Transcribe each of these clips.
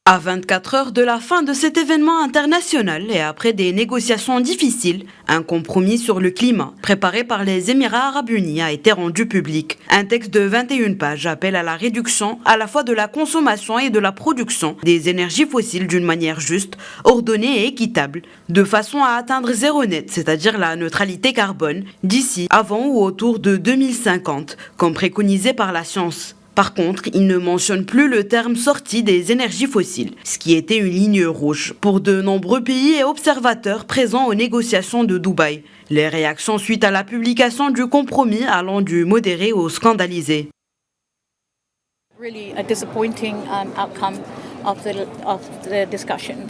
À 24 heures de la fin de cet événement international et après des négociations difficiles, un compromis sur le climat préparé par les Émirats arabes unis a été rendu public. Un texte de 21 pages appelle à la réduction à la fois de la consommation et de la production des énergies fossiles d'une manière juste, ordonnée et équitable, de façon à atteindre zéro net, c'est-à-dire la neutralité carbone, d'ici, avant ou autour de 2050, comme préconisé par la science. Par contre, il ne mentionne plus le terme sortie des énergies fossiles, ce qui était une ligne rouge pour de nombreux pays et observateurs présents aux négociations de Dubaï. Les réactions suite à la publication du compromis allant du modéré au scandalisé.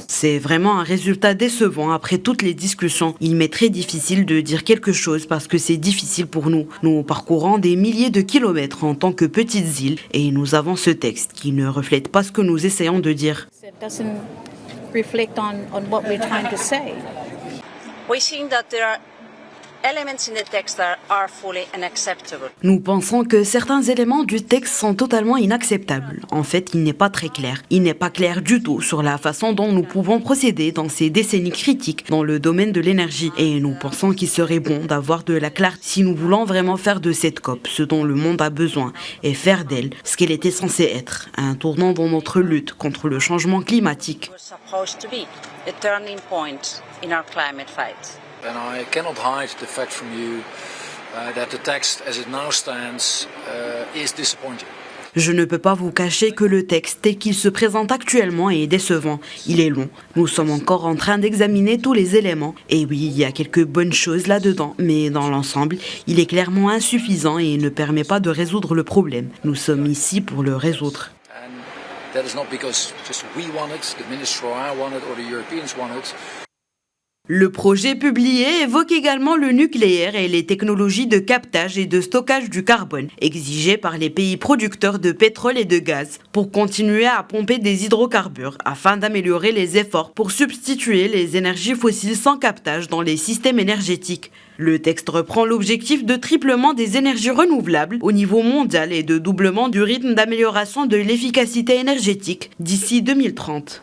C'est vraiment un résultat décevant après toutes les discussions. Il m'est très difficile de dire quelque chose parce que c'est difficile pour nous. Nous parcourons des milliers de kilomètres en tant que petites îles et nous avons ce texte qui ne reflète pas ce que nous essayons de dire. Nous pensons que certains éléments du texte sont totalement inacceptables. En fait, il n'est pas très clair. Il n'est pas clair du tout sur la façon dont nous pouvons procéder dans ces décennies critiques dans le domaine de l'énergie. Et nous pensons qu'il serait bon d'avoir de la clarté si nous voulons vraiment faire de cette COP ce dont le monde a besoin et faire d'elle ce qu'elle était censée être, un tournant dans notre lutte contre le changement climatique. And I cannot hide the fact from you that the text as it now stands is disappointing. Je ne peux pas vous cacher que le texte tel qu'il se présente actuellement est décevant. Il est long. Nous sommes encore en train d'examiner tous les éléments. Et oui, il y a quelques bonnes choses là-dedans, mais dans l'ensemble, il est clairement insuffisant et ne permet pas de résoudre le problème. Nous sommes ici pour le résoudre. And that is not because just we want it, the Minister I want it or the Europeans want it. Le projet publié évoque également le nucléaire et les technologies de captage et de stockage du carbone exigées par les pays producteurs de pétrole et de gaz pour continuer à pomper des hydrocarbures afin d'améliorer les efforts pour substituer les énergies fossiles sans captage dans les systèmes énergétiques. Le texte reprend l'objectif de triplement des énergies renouvelables au niveau mondial et de doublement du rythme d'amélioration de l'efficacité énergétique d'ici 2030.